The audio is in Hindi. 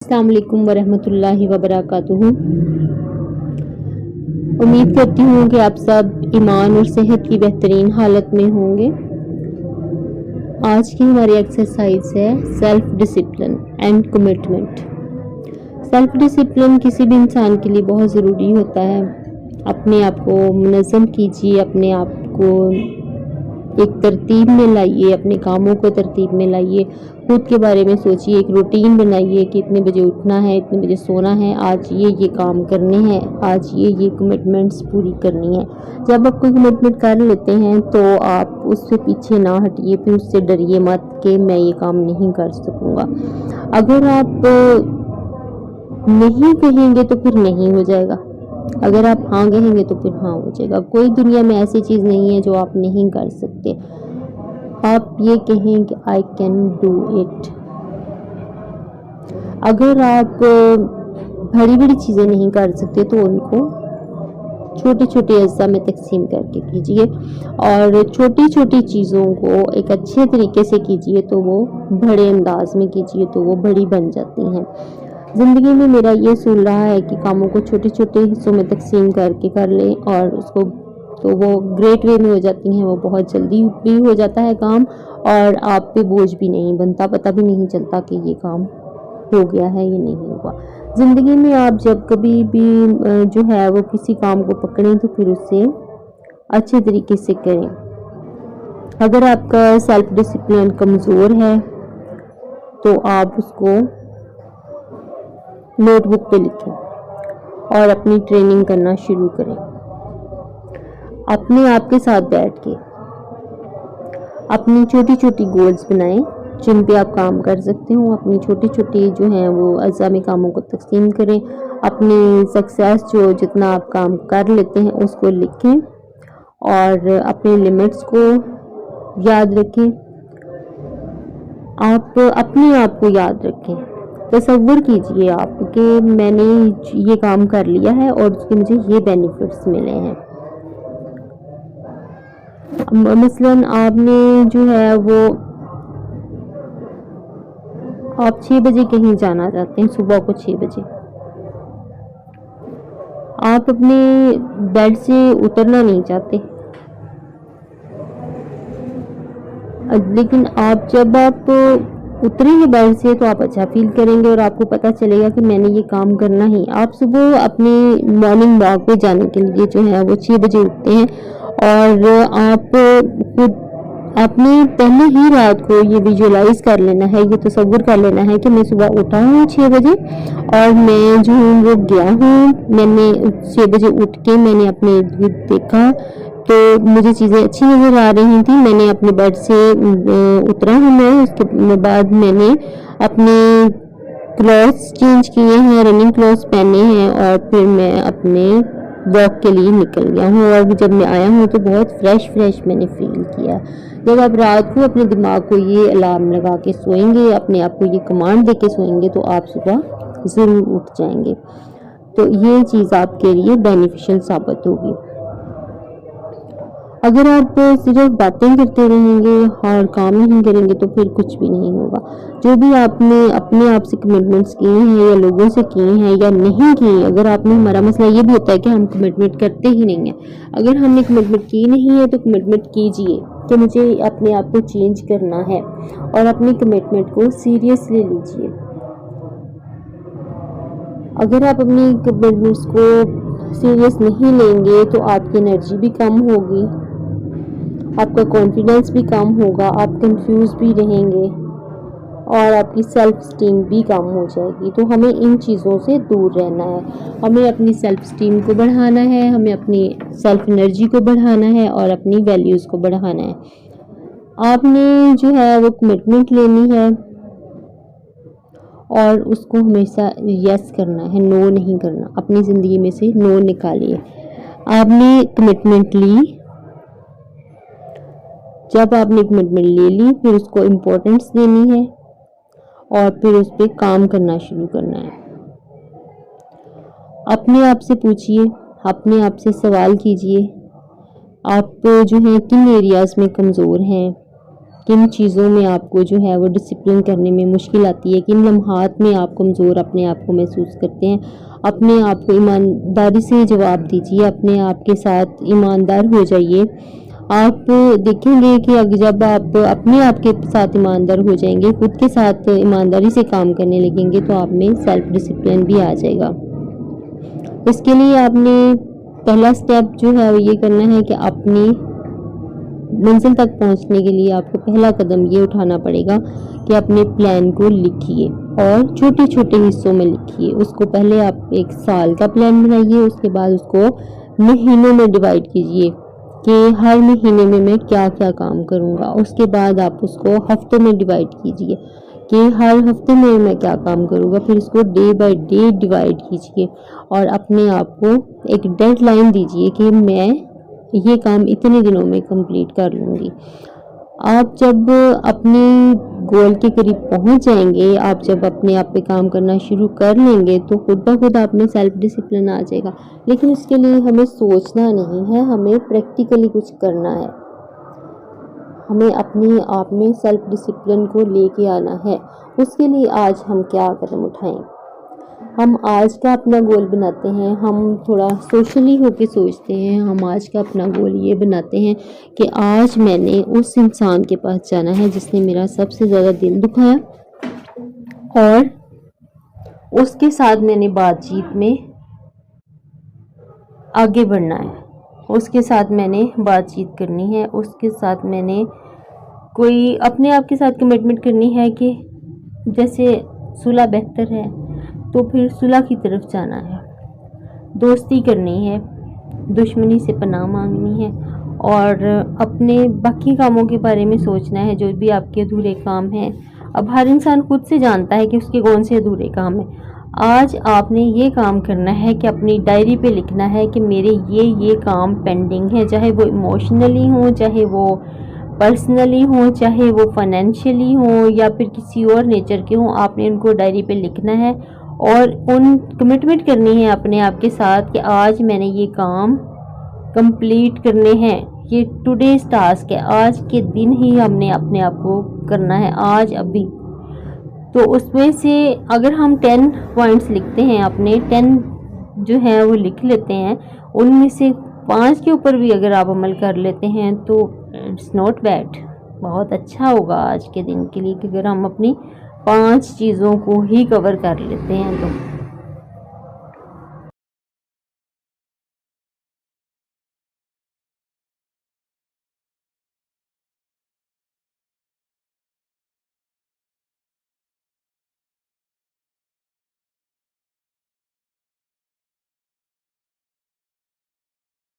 अस्सलाम वालेकुम वरहमतुल्लाहि वबरकातुहू। उम्मीद करती हूँ कि आप सब ईमान और सेहत की बेहतरीन हालत में होंगे। आज की हमारी एक्सरसाइज है self discipline and commitment. Self discipline किसी भी इंसान के लिए बहुत ज़रूरी होता है। अपने आप को मुनज़्ज़म कीजिए, अपने आप को एक तरतीब में लाइए, अपने कामों को तरतीब में लाइए, खुद के बारे में सोचिए, एक रूटीन बनाइए कि इतने बजे उठना है, इतने बजे सोना है, आज ये काम करने हैं, आज ये कमिटमेंट्स पूरी करनी है। जब आप कोई कमिटमेंट कर लेते हैं तो आप उससे पीछे ना हटिए, फिर उससे डरिए मत कि मैं ये काम नहीं कर सकूँगा। अगर आप नहीं कहेंगे तो फिर नहीं हो जाएगा, अगर आप हाँ कहेंगे तो फिर हाँ हो जाएगा। कोई दुनिया में ऐसी चीज़ नहीं है जो आप नहीं कर सकते। आप ये कहें कि आई कैन डू इट। अगर आप बड़ी बड़ी चीज़ें नहीं कर सकते तो उनको छोटे छोटे अज्जा में तकसीम करके कीजिए, और छोटी छोटी चीज़ों को एक अच्छे तरीके से कीजिए तो वो बड़े अंदाज में कीजिए तो वो बड़ी बन जाती हैं। ज़िंदगी में मेरा ये असूल रहा है कि कामों को छोटे छोटे हिस्सों में तकसीम करके कर लें और उसको तो वो ग्रेट वे में हो जाती हैं। वो बहुत जल्दी भी हो जाता है काम, और आप पे बोझ भी नहीं बनता, पता भी नहीं चलता कि ये काम हो गया है या नहीं हुआ। ज़िंदगी में आप जब कभी भी जो है वो किसी काम को पकड़ें तो फिर उसे अच्छे तरीके से करें। अगर आपका सेल्फ डिसिप्लिन कमज़ोर है तो आप उसको नोटबुक पे लिखें और अपनी ट्रेनिंग करना शुरू करें। अपने आप के साथ बैठ के अपनी छोटी छोटी गोल्स बनाएं जिन पे आप काम कर सकते हो। अपनी छोटी छोटी जो हैं वो अज़्ज़ा में कामों को तकसीम करें। अपनी सक्सेस जो जितना आप काम कर लेते हैं उसको लिखें और अपने लिमिट्स को याद रखें। आप अपने आप को याद रखें। तसव्वुर कीजिए आप कि मैंने ये काम कर लिया है और उसके मुझे ये बेनिफिट्स मिले हैं। मसलन आपने जो है वो आप 6 बजे कहीं जाना चाहते हैं, सुबह को 6 बजे आप अपने बेड से उतरना नहीं चाहते, लेकिन आप जब आप उतरेंगे बेड से तो आप अच्छा फील करेंगे और आपको पता चलेगा कि मैंने ये काम करना ही। आप सुबह अपनी मॉर्निंग वॉक पे जाने के लिए जो है वो 6 बजे उठते हैं और आप खुद आपने पहले ही रात को ये विजुअलाइज कर लेना है, ये तसव्वुर कर लेना है कि मैं सुबह उठा हूँ 6 बजे और मैं जो हूँ वो गया हूँ। मैंने 6 बजे उठ के मैंने अपने इर्द-गिर्द देखा तो मुझे चीज़ें अच्छी नज़र आ रही थी। मैंने अपने बेड से उतरा हूँ मैं, उसके बाद मैंने अपने क्लॉथ्स चेंज किए हैं, रनिंग क्लॉथ्स पहने हैं और फिर मैं अपने वॉक के लिए निकल गया हूँ। और जब मैं आया हूँ तो बहुत फ्रेश मैंने फील किया। जब आप रात को अपने दिमाग को ये अलार्म लगा के सोएंगे, अपने आप को ये कमांड दे के सोएंगे तो आप सुबह ज़रूर उठ जाएंगे। तो ये चीज़ आपके लिए बेनिफिशियल साबित होगी। अगर आप सिर्फ बातें करते रहेंगे और काम नहीं करेंगे तो फिर कुछ भी नहीं होगा। जो भी आपने अपने आप से कमिटमेंट्स किए हैं या लोगों से किए हैं या नहीं किए, अगर आपने हमारा मसला ये भी होता है कि हम कमिटमेंट करते ही नहीं हैं। अगर हमने कमिटमेंट की नहीं है तो कमिटमेंट कीजिए कि मुझे अपने आप को चेंज करना है और अपनी कमिटमेंट को सीरियसली लीजिए। अगर आप अपनी कमिटमेंट्स को सीरियस नहीं लेंगे तो आपकी एनर्जी भी कम होगी, आपका कॉन्फिडेंस भी कम होगा, आप कंफ्यूज भी रहेंगे और आपकी सेल्फ स्टीम भी कम हो जाएगी। तो हमें इन चीज़ों से दूर रहना है। हमें अपनी सेल्फ स्टीम को बढ़ाना है, हमें अपनी सेल्फ एनर्जी को बढ़ाना है और अपनी वैल्यूज़ को बढ़ाना है। आपने जो है वो कमिटमेंट लेनी है और उसको हमेशा यस करना है, नो नहीं करना। अपनी ज़िंदगी में से नो निकालिए। आपने कमिटमेंट ली, जब आपने कमिटमेंट ले ली फिर उसको इम्पोर्टेंस देनी है और फिर उस पर काम करना शुरू करना है। अपने आप से पूछिए, अपने आप से सवाल कीजिए, आप जो हैं किन एरियाज़ में कमज़ोर हैं, किन चीज़ों में आपको जो है वो डिसिप्लिन करने में मुश्किल आती है, किन लम्हात में आप कमज़ोर अपने आप को महसूस करते हैं। अपने आप को ईमानदारी से जवाब दीजिए, अपने आप के साथ ईमानदार हो जाइए। आप देखेंगे कि अगर जब आप अपने आप के साथ ईमानदार हो जाएंगे, खुद के साथ ईमानदारी से काम करने लगेंगे, तो आप में सेल्फ डिसिप्लिन भी आ जाएगा। इसके लिए आपने पहला स्टेप जो है वो ये करना है कि अपनी मंजिल तक पहुंचने के लिए आपको पहला कदम ये उठाना पड़ेगा कि अपने प्लान को लिखिए और छोटे छोटे हिस्सों में लिखिए। उसको पहले आप एक साल का प्लान बनाइए, उसके बाद उसको महीनों में डिवाइड कीजिए कि हर महीने में मैं क्या क्या काम करूँगा। उसके बाद आप उसको हफ्तों में डिवाइड कीजिए कि हर हफ्ते में मैं क्या काम करूँगा। फिर इसको डे बाय डे डिवाइड कीजिए और अपने आप को एक डेडलाइन दीजिए कि मैं ये काम इतने दिनों में कंप्लीट कर लूँगी। आप जब अपने गोल के करीब पहुंच जाएंगे, आप जब अपने आप पे काम करना शुरू कर लेंगे, तो खुद ब खुद आप में सेल्फ डिसिप्लिन आ जाएगा। लेकिन उसके लिए हमें सोचना नहीं है, हमें प्रैक्टिकली कुछ करना है। हमें अपने आप में सेल्फ डिसिप्लिन को लेके आना है। उसके लिए आज हम क्या कदम उठाएं? हम आज का अपना गोल बनाते हैं, हम थोड़ा सोशली होके सोचते हैं। हम आज का अपना गोल ये बनाते हैं कि आज मैंने उस इंसान के पास जाना है जिसने मेरा सबसे ज़्यादा दिल दुखाया और उसके साथ मैंने बातचीत में आगे बढ़ना है। उसके साथ मैंने बातचीत करनी है, उसके साथ मैंने कोई अपने आप के साथ कमिटमेंट करनी है कि जैसे सुलह बेहतर है तो फिर सुलह की तरफ जाना है। दोस्ती करनी है, दुश्मनी से पनाह मांगनी है और अपने बाकी कामों के बारे में सोचना है, जो भी आपके अधूरे काम हैं। अब हर इंसान खुद से जानता है कि उसके कौन से अधूरे काम हैं। आज आपने ये काम करना है कि अपनी डायरी पे लिखना है कि मेरे ये काम पेंडिंग है, चाहे वो इमोशनली हो, चाहे वो पर्सनली हो, चाहे वो फाइनेंशियली हो या फिर किसी और नेचर के हो। आपने उनको डायरी पे लिखना है और उन कमिटमेंट करनी है अपने आप के साथ कि आज मैंने ये काम कंप्लीट करने हैं। ये टुडेज टास्क है, आज के दिन ही हमने अपने आप को करना है, आज अभी। तो उसमें से अगर हम 10 पॉइंट्स लिखते हैं, अपने 10 जो है वो लिख लेते हैं, उनमें से 5 के ऊपर भी अगर आप अमल कर लेते हैं तो इट्स नॉट बैड, बहुत अच्छा होगा आज के दिन के लिए कि अगर हम अपनी 5 चीज़ों को ही कवर कर लेते हैं तो।